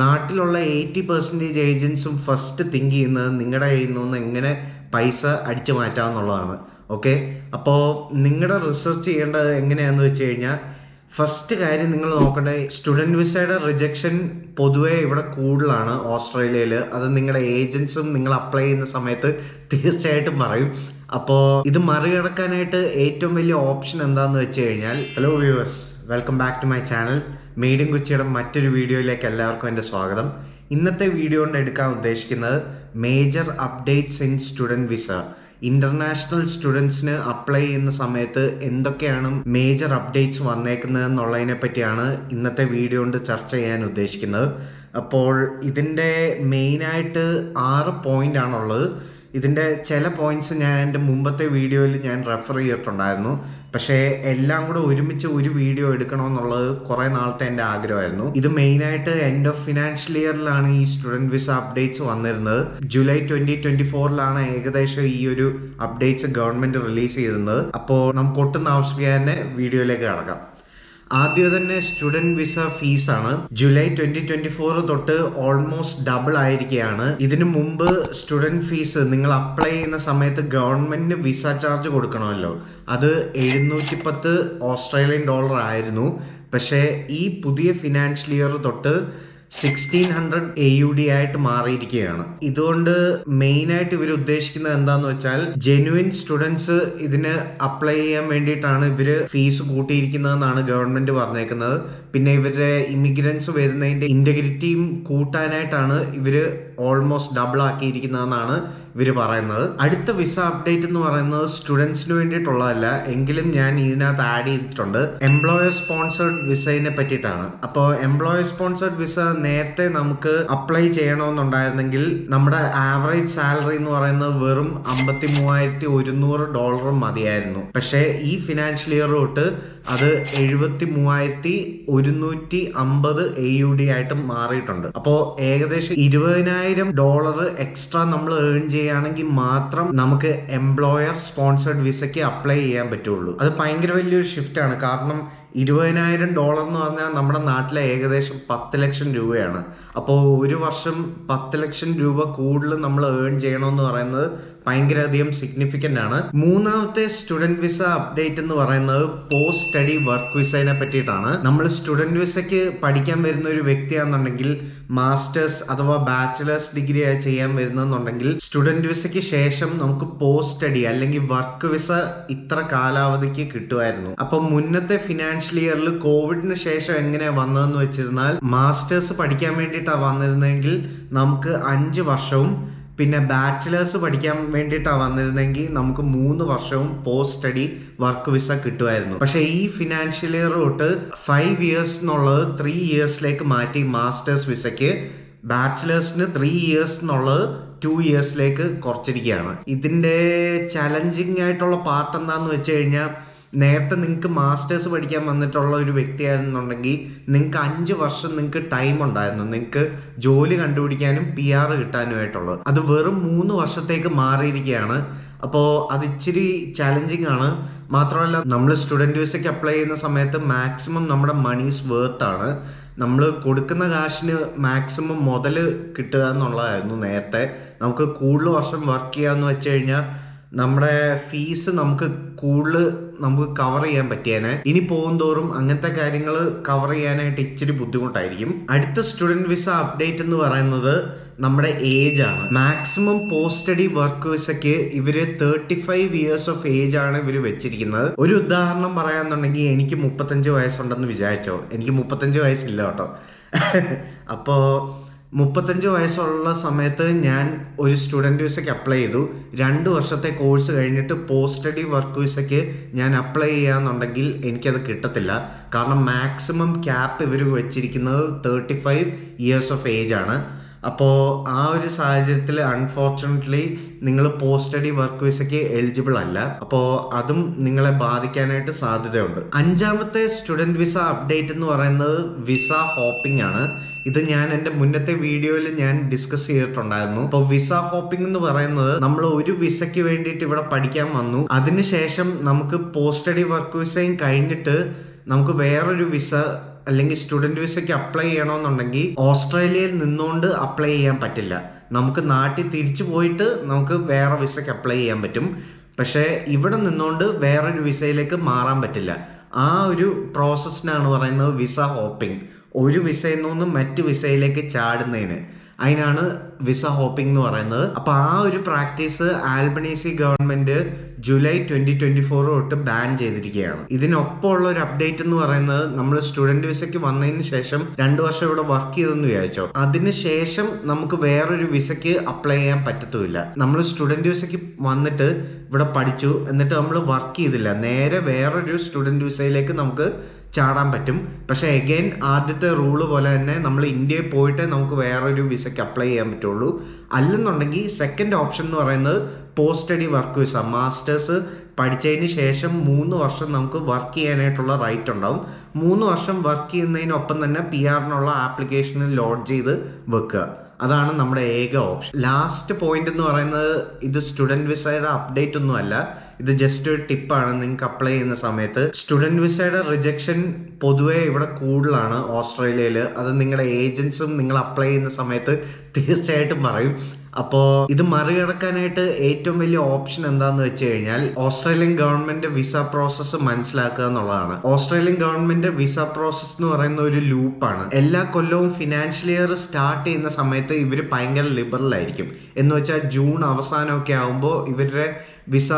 നാട്ടിലുള്ള 80% ഏജൻസും first think ചെയ്യുന്നത് നിങ്ങളുടെ കയ്യിൽ നിന്ന് എങ്ങനെ പൈസ അടിച്ചു മാറ്റാമെന്നുള്ളതാണ്. ഓക്കെ, അപ്പോൾ നിങ്ങളുടെ റിസർച്ച് ചെയ്യേണ്ടത് എങ്ങനെയാണെന്ന് വെച്ച് കഴിഞ്ഞാൽ, ഫസ്റ്റ് കാര്യം നിങ്ങൾ നോക്കേണ്ടത് സ്റ്റുഡൻറ്റ് വിസയുടെ റിജക്ഷൻ പൊതുവേ ഇവിടെ കൂടുതലാണ് ഓസ്ട്രേലിയയിൽ. അത് നിങ്ങളുടെ ഏജൻസും നിങ്ങൾ അപ്ലൈ ചെയ്യുന്ന സമയത്ത് തീർച്ചയായിട്ടും പറയും. അപ്പോൾ ഇത് മറികടക്കാനായിട്ട് ഏറ്റവും വലിയ ഓപ്ഷൻ എന്താണെന്ന് വെച്ച് കഴിഞ്ഞാൽ, hello viewers, welcome back to my channel. Made in കൊച്ചിയുടെ മറ്റൊരു വീഡിയോയിലേക്ക് എല്ലാവർക്കും എൻ്റെ സ്വാഗതം. ഇന്നത്തെ വീഡിയോ കൊണ്ട് എടുക്കാൻ ഉദ്ദേശിക്കുന്നത് major updates in student visa. International സ്റ്റുഡൻസിന് അപ്ലൈ ചെയ്യുന്ന സമയത്ത് എന്തൊക്കെയാണ് മേജർ അപ്ഡേറ്റ്സ് വന്നേക്കുന്നത് എന്നുള്ളതിനെ പറ്റിയാണ് ഇന്നത്തെ വീഡിയോ കൊണ്ട് ചർച്ച ചെയ്യാൻ ഉദ്ദേശിക്കുന്നത്. അപ്പോൾ ഇതിൻ്റെ മെയിനായിട്ട് 6 പോയിന്റ് ആണുള്ളത്. ഇതിൻ്റെ ചില പോയിന്റ്സ് ഞാൻ എൻ്റെ മുമ്പത്തെ വീഡിയോയിൽ ഞാൻ റെഫർ ചെയ്തിട്ടുണ്ടായിരുന്നു. പക്ഷേ എല്ലാം കൂടെ ഒരുമിച്ച് ഒരു വീഡിയോ എടുക്കണമെന്നുള്ളത് കുറേ നാളത്തെ എൻ്റെ ആഗ്രഹമായിരുന്നു. ഇത് മെയിനായിട്ട് എൻഡ് ഓഫ് ഫിനാൻഷ്യൽ ഇയറിലാണ് ഈ സ്റ്റുഡൻറ്റ് വിസ അപ്ഡേറ്റ്സ് വന്നിരുന്നത്. ജൂലൈ 2024 ഏകദേശം ഈ ഒരു അപ്ഡേറ്റ്സ് ഗവൺമെൻറ് റിലീസ് ചെയ്തിരുന്നത്. അപ്പോൾ നമുക്ക് ഒട്ടും താമസിപ്പിക്കാൻ തന്നെ വീഡിയോയിലേക്ക് കടക്കാം. ആദ്യം തന്നെ സ്റ്റുഡൻറ്റ് വിസ ഫീസാണ്. ജൂലൈ 2024 തൊട്ട് ഓൾമോസ്റ്റ് ഡബിൾ ആയിരിക്കുകയാണ്. ഇതിനു മുമ്പ് സ്റ്റുഡൻറ്റ് ഫീസ് നിങ്ങൾ അപ്ലൈ ചെയ്യുന്ന സമയത്ത് ഗവൺമെന്റിന് വിസ ചാർജ് കൊടുക്കണമല്ലോ, അത് 710 ഓസ്ട്രേലിയൻ ഡോളർ ആയിരുന്നു. പക്ഷേ ഈ പുതിയ ഫിനാൻഷ്യൽ ഇയർ തൊട്ട് 1600 AUD ആയിട്ട് മാറിയിരിക്കുകയാണ്. ഇതുകൊണ്ട് മെയിനായിട്ട് ഇവർ ഉദ്ദേശിക്കുന്നത് എന്താന്ന് വെച്ചാൽ, ജെന്യുവിൻ സ്റ്റുഡൻസ് ഇതിന് അപ്ലൈ ചെയ്യാൻ വേണ്ടിയിട്ടാണ് ഇവര് ഫീസ് കൂട്ടിയിരിക്കുന്നതെന്നാണ് ഗവൺമെന്റ് പറഞ്ഞേക്കുന്നത്. പിന്നെ ഇവരുടെ ഇമിഗ്രൻസ് വരുന്നതിന്റെ ഇന്റഗ്രിറ്റിയും കൂട്ടാനായിട്ടാണ് ഇവര് ഓൾമോസ്റ്റ് ഡബിൾ ആക്കിയിരിക്കുന്നതെന്നാണ് ഇവര് പറയുന്നത്. അടുത്ത വിസ അപ്ഡേറ്റ് എന്ന് പറയുന്നത് സ്റ്റുഡൻസിന് വേണ്ടിയിട്ടുള്ളതല്ല, എങ്കിലും ഞാൻ ഇതിനകത്ത് ആഡ് ചെയ്തിട്ടുണ്ട്. എംപ്ലോയർ സ്പോൺസേർഡ് വിസയെ പറ്റിയിട്ടാണ്. അപ്പോൾ എംപ്ലോയർ സ്പോൺസേർഡ് വിസ നേരത്തെ നമുക്ക് അപ്ലൈ ചെയ്യണമെന്നുണ്ടായിരുന്നെങ്കിൽ നമ്മുടെ ആവറേജ് സാലറി എന്ന് പറയുന്നത് വെറും $53,100 മതിയായിരുന്നു. പക്ഷേ ഈ ഫിനാൻഷ്യൽ ഇയർ തൊട്ട് അത് $73,150 AUD ആയിട്ട് മാറിയിട്ടുണ്ട്. അപ്പോൾ ഏകദേശം $20,000 എക്സ്ട്രാ നമ്മൾ ഏൺ ചെയ്യുകയാണെങ്കിൽ മാത്രം നമുക്ക് എംപ്ലോയർ സ്പോൺസേർഡ് വിസയ്ക്ക് അപ്ലൈ ചെയ്യാൻ പറ്റുള്ളൂ. അത് ഭയങ്കര വലിയൊരു ഷിഫ്റ്റ് ആണ്. കാരണം $20,000 എന്ന് പറഞ്ഞാൽ നമ്മുടെ നാട്ടിലെ ഏകദേശം 10 ലക്ഷം രൂപയാണ്. അപ്പോൾ ഒരു വർഷം 10 ലക്ഷം രൂപ കൂടുതൽ നമ്മൾ ഏൺ ചെയ്യണമെന്ന് പറയുന്നത് ഭയങ്കര അധികം സിഗ്നിഫിക്കൻ്റ് ആണ്. മൂന്നാമത്തെ സ്റ്റുഡൻറ്റ് വിസ അപ്ഡേറ്റ് എന്ന് പറയുന്നത് പോസ്റ്റ് സ്റ്റഡി വർക്ക് വിസയെ പറ്റിയിട്ടാണ്. നമ്മൾ സ്റ്റുഡൻറ്റ് വിസയ്ക്ക് പഠിക്കാൻ വരുന്ന ഒരു വ്യക്തിയാണെന്നുണ്ടെങ്കിൽ, മാസ്റ്റേഴ്സ് അഥവാ ബാച്ചിലേഴ്സ് ഡിഗ്രി ചെയ്യാൻ വരുന്നെന്നുണ്ടെങ്കിൽ, സ്റ്റുഡൻറ്റ് വിസയ്ക്ക് ശേഷം നമുക്ക് പോസ്റ്റ് സ്റ്റഡി അല്ലെങ്കിൽ വർക്ക് വിസ ഇത്ര കാലാവധിക്ക് കിട്ടുമായിരുന്നു. അപ്പൊ മുന്നത്തെ ഫിനാൻഷ്യൽ ഇയറിൽ കോവിഡിന് ശേഷം എങ്ങനെയാ വന്നതെന്ന് വെച്ചിരുന്നാൽ, മാസ്റ്റേഴ്സ് പഠിക്കാൻ വേണ്ടിയിട്ടാണ് വന്നിരുന്നെങ്കിൽ നമുക്ക് 5 വർഷവും, പിന്നെ ബാച്ചിലേഴ്സ് പഠിക്കാൻ വേണ്ടിയിട്ടാണ് വന്നിരുന്നെങ്കിൽ നമുക്ക് 3 വർഷവും പോസ്റ്റ് സ്റ്റഡി വർക്ക് വിസ കിട്ടുമായിരുന്നു. പക്ഷേ ഈ ഫിനാൻഷ്യൽ ഇയർ തൊട്ട് 5 ഇയേഴ്സ് എന്നുള്ളത് 3 ഇയേഴ്സിലേക്ക് മാറ്റി മാസ്റ്റേഴ്സ് വിസയ്ക്ക്. ബാച്ചിലേഴ്സിന് 3 ഇയേഴ്സ് എന്നുള്ളത് 2 ഇയേഴ്സിലേക്ക് കുറച്ചിരിക്കുകയാണ്. ഇതിൻ്റെ ചലഞ്ചിങ് ആയിട്ടുള്ള പാർട്ട് എന്താന്ന് വെച്ച് കഴിഞ്ഞാൽ, നേരത്തെ നിങ്ങൾക്ക് മാസ്റ്റേഴ്സ് പഠിക്കാൻ വന്നിട്ടുള്ള ഒരു വ്യക്തിയായിരുന്നുണ്ടെങ്കിൽ നിങ്ങൾക്ക് 5 വർഷം നിങ്ങൾക്ക് ടൈം ഉണ്ടായിരുന്നു നിങ്ങൾക്ക് ജോലി കണ്ടുപിടിക്കാനും PR കിട്ടാനുമായിട്ടുള്ളത്. അത് വെറും 3 വർഷത്തേക്ക് മാറിയിരിക്കുകയാണ്. അപ്പോൾ അത് ഇച്ചിരി ചലഞ്ചിങ് ആണ്. മാത്രമല്ല, നമ്മൾ സ്റ്റുഡൻറ്റ് വിസയ്ക്ക് അപ്ലൈ ചെയ്യുന്ന സമയത്ത് മാക്സിമം നമ്മുടെ മണീസ് വേർത്ത് ആണ്. നമ്മൾ കൊടുക്കുന്ന കാശിന് മാക്സിമം മുതൽ കിട്ടുക എന്നുള്ളതായിരുന്നു നേരത്തെ. നമുക്ക് കൂടുതൽ വർഷം വർക്ക് ചെയ്യാമെന്ന് വെച്ച് കഴിഞ്ഞാൽ നമ്മുടെ ഫീസ് നമുക്ക് കൂടുതൽ കവർ ചെയ്യാൻ പറ്റിയേനെ. ഇനി പോകും തോറും അങ്ങനത്തെ കാര്യങ്ങൾ കവർ ചെയ്യാനായിട്ട് ഇച്ചിരി ബുദ്ധിമുട്ടായിരിക്കും. അടുത്ത സ്റ്റുഡൻറ്റ് വിസ അപ്ഡേറ്റ് എന്ന് പറയുന്നത് നമ്മുടെ ഏജ് ആണ്. മാക്സിമം പോസ്റ്റ് സ്റ്റഡി വർക്ക് വിസയ്ക്ക് ഇവര് 35 ഇയേഴ്സ് ഓഫ് ഏജ് ആണ് ഇവർ വെച്ചിരിക്കുന്നത്. ഒരു ഉദാഹരണം പറയാന്നുണ്ടെങ്കിൽ, എനിക്ക് 35 വയസ്സുണ്ടെന്ന് വിചാരിച്ചോ. എനിക്ക് 35 വയസ്സില്ല കേട്ടോ. അപ്പോൾ 35 വയസ്സുള്ള സമയത്ത് ഞാൻ ഒരു സ്റ്റുഡൻറ്റ് വിസയ്ക്ക് അപ്ലൈ ചെയ്തു. 2 വർഷത്തെ കോഴ്സ് കഴിഞ്ഞിട്ട് പോസ്റ്റ് സ്റ്റഡി വർക്ക് വിസയ്ക്ക് ഞാൻ അപ്ലൈ ചെയ്യാന്നുണ്ടെങ്കിൽ എനിക്കത് കിട്ടത്തില്ല. കാരണം മാക്സിമം ക്യാപ്പ് ഇവർ വെച്ചിരിക്കുന്നത് 35 ഇയേഴ്സ് ഓഫ് ഏജ് ആണ്. അപ്പോൾ ആ ഒരു സാഹചര്യത്തിൽ അൺഫോർച്ചുനേറ്റ്ലി നിങ്ങൾ പോസ്റ്റ് സ്റ്റഡി വർക്ക് വിസയ്ക്ക് എലിജിബിൾ അല്ല. അപ്പോൾ അതും നിങ്ങളെ ബാധിക്കാനായിട്ട് സാധ്യതയുണ്ട്. 5ാമത്തെ സ്റ്റുഡൻറ്റ് വിസ അപ്ഡേറ്റ് എന്ന് പറയുന്നത് വിസ ഹോപ്പിംഗ് ആണ്. ഇത് ഞാൻ എൻ്റെ മുന്നത്തെ വീഡിയോയിൽ ഞാൻ ഡിസ്കസ് ചെയ്തിട്ടുണ്ടായിരുന്നു. അപ്പോൾ വിസ ഹോപ്പിംഗ് എന്ന് പറയുന്നത്, നമ്മൾ ഒരു വിസയ്ക്ക് വേണ്ടിയിട്ട് ഇവിടെ പഠിക്കാൻ വന്നു, അതിനുശേഷം നമുക്ക് പോസ്റ്റ് സ്റ്റഡി വർക്ക് വിസയും കഴിഞ്ഞിട്ട് നമുക്ക് വേറൊരു വിസ അല്ലെങ്കിൽ സ്റ്റുഡൻറ് വിസയ്ക്ക് അപ്ലൈ ചെയ്യണമെന്നുണ്ടെങ്കിൽ ഓസ്ട്രേലിയയിൽ നിന്നുകൊണ്ട് അപ്ലൈ ചെയ്യാൻ പറ്റില്ല. നമുക്ക് നാട്ടിൽ തിരിച്ചു പോയിട്ട് നമുക്ക് വേറെ വിസയ്ക്ക് അപ്ലൈ ചെയ്യാൻ പറ്റും. പക്ഷേ ഇവിടെ നിന്നുകൊണ്ട് വേറൊരു വിസയിലേക്ക് മാറാൻ പറ്റില്ല. ആ ഒരു പ്രോസസ്സിനാണ് പറയുന്നത് വിസ ഹോപ്പിംഗ്. ഒരു വിസയിൽ നിന്ന് മറ്റു വിസയിലേക്ക് ചാടുന്നതിന് അതിനാണ് വിസ ഹോപ്പിംഗ് എന്ന് പറയുന്നത്. അപ്പോൾ ആ ഒരു പ്രാക്ടീസ് ആൽബനീസി ഗവൺമെന്റ് ജൂലൈ 2024 തൊട്ട് ബാൻ ചെയ്തിരിക്കുകയാണ്. ഇതിനൊപ്പമുള്ള ഒരു അപ്ഡേറ്റ് എന്ന് പറയുന്നത്, നമ്മൾ സ്റ്റുഡന്റ് വിസയ്ക്ക് വന്നതിന് ശേഷം 2 വർഷം ഇവിടെ വർക്ക് ചെയ്തെന്ന് വിചാരിച്ചോ, അതിനുശേഷം നമുക്ക് വേറൊരു വിസയ്ക്ക് അപ്ലൈ ചെയ്യാൻ പറ്റത്തുമില്ല. നമ്മൾ സ്റ്റുഡന്റ് വിസയ്ക്ക് വന്നിട്ട് ഇവിടെ പഠിച്ചു, എന്നിട്ട് നമ്മൾ വർക്ക് ചെയ്തില്ല, നേരെ വേറൊരു സ്റ്റുഡന്റ് വിസയിലേക്ക് നമുക്ക് ചാടാൻ പറ്റും. പക്ഷെ അഗൈൻ ആദ്യത്തെ റൂള് പോലെ തന്നെ നമ്മൾ ഇന്ത്യയിൽ പോയിട്ടേ നമുക്ക് വേറൊരു വിസയ്ക്ക് അപ്ലൈ ചെയ്യാൻ പറ്റുള്ളൂ. അല്ലെന്നുണ്ടെങ്കിൽ സെക്കൻഡ് ഓപ്ഷൻ എന്ന് പറയുന്നത് post study work visa. Masters പഠിച്ചതിന് ശേഷം 3 വർഷം നമുക്ക് വർക്ക് ചെയ്യാനായിട്ടുള്ള റൈറ്റ് ഉണ്ടാവും. 3 വർഷം വർക്ക് ചെയ്യുന്നതിനൊപ്പം തന്നെ PR-നുള്ള ആപ്ലിക്കേഷനിൽ ലോഡ് ചെയ്ത് വെക്കുക. അതാണ് നമ്മുടെ ഏക ഓപ്ഷൻ. ലാസ്റ്റ് പോയിന്റ് എന്ന് പറയുന്നത്, ഇത് സ്റ്റുഡന്റ് വിസയുടെ അപ്ഡേറ്റ് ഒന്നും അല്ല, ഇത് ജസ്റ്റ് ഒരു ടിപ്പാണ്. നിങ്ങൾക്ക് അപ്ലൈ ചെയ്യുന്ന സമയത്ത് സ്റ്റുഡന്റ് വിസയുടെ റിജക്ഷൻ പൊതുവേ ഇവിടെ കൂടുതലാണ് ഓസ്ട്രേലിയയിൽ. അത് നിങ്ങളുടെ ഏജൻസും നിങ്ങൾ അപ്ലൈ ചെയ്യുന്ന സമയത്ത് തീർച്ചയായിട്ടും പറയും. അപ്പോൾ ഇത് മറികടക്കാനായിട്ട് ഏറ്റവും വലിയ ഓപ്ഷൻ എന്താന്ന് വെച്ച് കഴിഞ്ഞാൽ ഓസ്ട്രേലിയൻ ഗവൺമെന്റ് വിസ പ്രോസസ്സ് മനസ്സിലാക്കുക എന്നുള്ളതാണ്. ഓസ്ട്രേലിയൻ ഗവൺമെന്റ് വിസ പ്രോസസ് എന്ന് പറയുന്ന ഒരു ലൂപ്പാണ്. എല്ലാ കൊല്ലവും ഫിനാൻഷ്യൽ ഇയർ സ്റ്റാർട്ട് ചെയ്യുന്ന സമയത്ത് ഇവർ ഭയങ്കര ലിബറൽ ആയിരിക്കും. എന്ന് വെച്ചാൽ ജൂൺ അവസാനമൊക്കെ ആകുമ്പോൾ ഇവരുടെ വിസ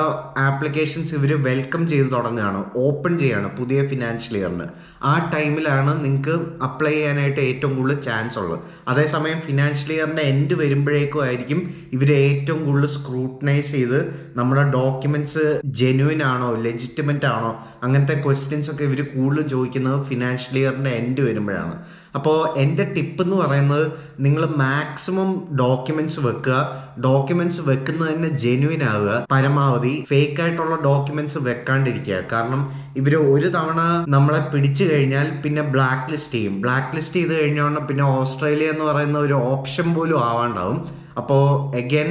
ആപ്ലിക്കേഷൻസ് ഇവർ വെൽക്കം ചെയ്ത് തുടങ്ങുകയാണ്, ഓപ്പൺ ചെയ്യാണ് പുതിയ ഫിനാൻഷ്യൽ ഇയറിന്. ആ ടൈമിലാണ് നിങ്ങൾക്ക് അപ്ലൈ ചെയ്യാനായിട്ട് ഏറ്റവും കൂടുതൽ ചാൻസ് ഉള്ളത്. അതേസമയം ഫിനാൻഷ്യൽ ഇയറിൻ്റെ എൻഡ് വരുമ്പോഴേക്കും ആയിരിക്കും ഇവർ ഏറ്റവും കൂടുതൽ സ്ക്രൂട്ടനൈസ് ചെയ്ത് നമ്മുടെ ഡോക്യുമെന്റ്സ് ജെന്യുവൻ ആണോ ലെജിറ്റിമേറ്റ് ആണോ അങ്ങനത്തെ ക്വസ്റ്റ്യൻസ് ഒക്കെ ഇവർ കൂടുതൽ ചോദിക്കുന്നത് ഫിനാൻഷ്യൽ ഇയറിൻ്റെ എൻഡ് വരുമ്പോഴാണ്. അപ്പോൾ എൻ്റെ ടിപ്പ് എന്ന് പറയുന്നത്, നിങ്ങൾ മാക്സിമം ഡോക്യുമെന്റ്സ് വെക്കുക. ഡോക്യുമെന്റ്സ് വെക്കുന്നത് തന്നെ ജെന്യുവൻ ആവുക. പരമാവധി ഫേക്ക് ആയിട്ടുള്ള ഡോക്യുമെന്റ്സ് വെക്കാണ്ടിരിക്കുക. കാരണം ഇവർ ഒരു തവണ നമ്മളെ പിടിച്ചു കഴിഞ്ഞാൽ പിന്നെ ബ്ലാക്ക് ലിസ്റ്റ് ചെയ്യും. ബ്ലാക്ക് ലിസ്റ്റ് ചെയ്ത് കഴിഞ്ഞാൽ പിന്നെ ഓസ്ട്രേലിയ എന്ന് പറയുന്ന ഒരു ഓപ്ഷൻ പോലും ആവാണ്ടാവും. അപ്പോൾ അഗൈൻ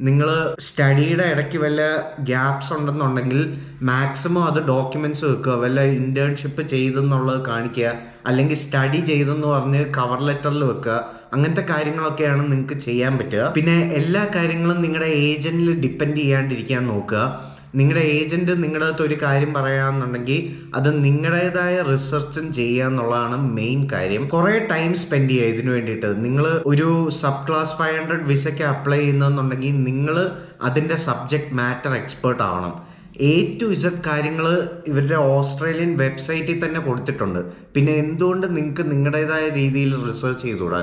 നിങ്ങൾ സ്റ്റഡിയുടെ ഇടയ്ക്ക് വല്ല ഗ്യാപ്സ് ഉണ്ടെന്നുണ്ടെങ്കിൽ മാക്സിമം അത് ഡോക്യുമെന്റ്സ് വെക്കുക. വല്ല ഇന്റേൺഷിപ്പ് ചെയ്തെന്നുള്ളത് കാണിക്കുക, അല്ലെങ്കിൽ സ്റ്റഡി ചെയ്തെന്ന് പറഞ്ഞ് കവർ ലെറ്ററിൽ വെക്കുക. അങ്ങനത്തെ കാര്യങ്ങളൊക്കെയാണ് നിങ്ങൾക്ക് ചെയ്യാൻ പറ്റുക. പിന്നെ എല്ലാ കാര്യങ്ങളും നിങ്ങളുടെ ഏജന്റിൽ ഡിപ്പെൻഡ് ചെയ്യാണ്ടിരിക്കാൻ നോക്കുക. നിങ്ങളുടെ ഏജന്റ് നിങ്ങളുടെ അടുത്ത് ഒരു കാര്യം പറയാന്നുണ്ടെങ്കിൽ അത് നിങ്ങളുടേതായ റിസർച്ചും ചെയ്യുക എന്നുള്ളതാണ് മെയിൻ കാര്യം. കുറെ ടൈം സ്പെൻഡ് ചെയ്യുക ഇതിനു വേണ്ടിയിട്ട്. നിങ്ങൾ ഒരു സബ് ക്ലാസ് 500 വിസയ്ക്ക് അപ്ലൈ ചെയ്യുന്നുണ്ടെങ്കിൽ നിങ്ങൾ അതിൻ്റെ സബ്ജക്ട് മാറ്റർ എക്സ്പേർട്ട് ആവണം. A to Z കാര്യങ്ങൾ ഇവരുടെ ഓസ്ട്രേലിയൻ വെബ്സൈറ്റിൽ തന്നെ കൊടുത്തിട്ടുണ്ട്. പിന്നെ എന്തുകൊണ്ട് നിങ്ങൾക്ക് നിങ്ങളുടേതായ രീതിയിൽ റിസർച്ച് ചെയ്തുകൂടാ?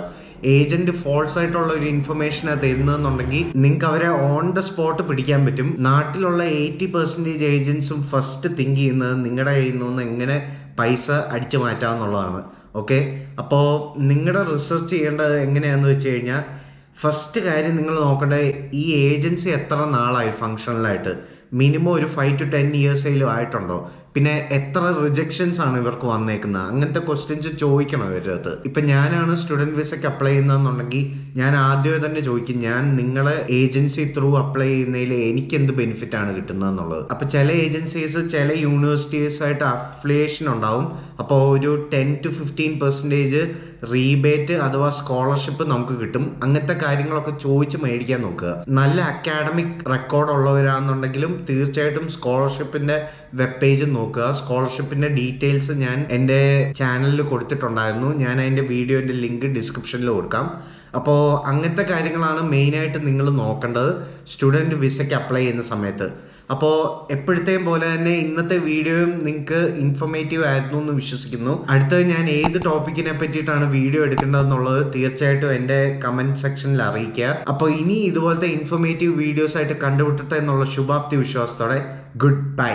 ഏജന്റ് ഫോൾസ് ആയിട്ടുള്ള ഒരു ഇൻഫർമേഷനാണ് തരുന്നതെന്നുണ്ടെങ്കിൽ നിങ്ങൾക്ക് അവരെ ഓൺ ദ സ്പോട്ട് പിടിക്കാൻ പറ്റും. നാട്ടിലുള്ള 80% ഏജൻസും ഫസ്റ്റ് തിങ്ക് ചെയ്യുന്നത് നിങ്ങളുടെ കയ്യിൽ നിന്ന് എങ്ങനെ പൈസ അടിച്ചു മാറ്റാമെന്നുള്ളതാണ്. ഓക്കെ, അപ്പോൾ നിങ്ങളുടെ റിസർച്ച് ചെയ്യേണ്ടത് എങ്ങനെയാണെന്ന് വെച്ച് കഴിഞ്ഞാൽ, ഫസ്റ്റ് കാര്യം നിങ്ങൾ നോക്കേണ്ടത് ഈ ഏജൻസി എത്ര നാളായി ഫങ്ഷണലായിട്ട്. മിനിമം ഒരു 5 to 10 ഇയേഴ്സേലും ആയിട്ടുണ്ടോ? പിന്നെ എത്ര റിജക്ഷൻസ് ആണ് ഇവർക്ക് വന്നേക്കുന്നത്? അങ്ങനത്തെ ക്വസ്റ്റ്യൻസ് ചോദിക്കണം ഇവരുടെ അടുത്ത്. ഇപ്പം ഞാനാണ് സ്റ്റുഡൻറ് വിസയ്ക്ക് അപ്ലൈ ചെയ്യുന്നതെന്നുണ്ടെങ്കിൽ ഞാൻ ആദ്യമേ തന്നെ ചോദിക്കും, ഞാൻ നിങ്ങളെ ഏജൻസി ത്രൂ അപ്ലൈ ചെയ്യുന്നതിൽ എനിക്ക് എന്ത് ബെനിഫിറ്റ് ആണ് കിട്ടുന്നത് എന്നുള്ളത്. അപ്പം ചില ഏജൻസീസ് ചില യൂണിവേഴ്സിറ്റീസായിട്ട് അഫിലിയേഷൻ ഉണ്ടാവും. അപ്പോൾ ഒരു 10 to 15% റീബേറ്റ് അഥവാ സ്കോളർഷിപ്പ് നമുക്ക് കിട്ടും. അങ്ങനത്തെ കാര്യങ്ങളൊക്കെ ചോദിച്ച് മേടിക്കാൻ നോക്കുക. നല്ല അക്കാഡമിക് റെക്കോർഡ് ഉള്ളവരാണെന്നുണ്ടെങ്കിലും തീർച്ചയായിട്ടും സ്കോളർഷിപ്പിന്റെ വെബ് പേജ് നോക്കുക. സ്കോളർഷിപ്പിന്റെ ഡീറ്റെയിൽസ് ഞാൻ എൻ്റെ ചാനലിൽ കൊടുത്തിട്ടുണ്ടായിരുന്നു. ഞാൻ അതിൻ്റെ വീഡിയോൻ്റെ ലിങ്ക് ഡിസ്ക്രിപ്ഷനിൽ കൊടുക്കാം. അപ്പോൾ അങ്ങനത്തെ കാര്യങ്ങളാണ് മെയിനായിട്ട് നിങ്ങൾ നോക്കേണ്ടത് സ്റ്റുഡൻറ് വിസയ്ക്ക് അപ്ലൈ ചെയ്യുന്ന സമയത്ത്. അപ്പോൾ എപ്പോഴത്തെയും പോലെ തന്നെ ഇന്നത്തെ വീഡിയോയും നിങ്ങൾക്ക് ഇൻഫോർമേറ്റീവ് ആയിരുന്നു എന്ന് വിശ്വസിക്കുന്നു. അടുത്തത് ഞാൻ ഏത് ടോപ്പിക്കിനെ പറ്റിയിട്ടാണ് വീഡിയോ എടുക്കേണ്ടതെന്നുള്ളത് തീർച്ചയായിട്ടും എൻ്റെ കമൻറ്റ് സെക്ഷനിൽ അറിയിക്കുക. അപ്പോൾ ഇനി ഇതുപോലത്തെ ഇൻഫോർമേറ്റീവ് വീഡിയോസ് ആയിട്ട് കണ്ടുപിട്ടട്ടെ എന്നുള്ള ശുഭാപ്തി വിശ്വാസത്തോടെ ഗുഡ് ബൈ.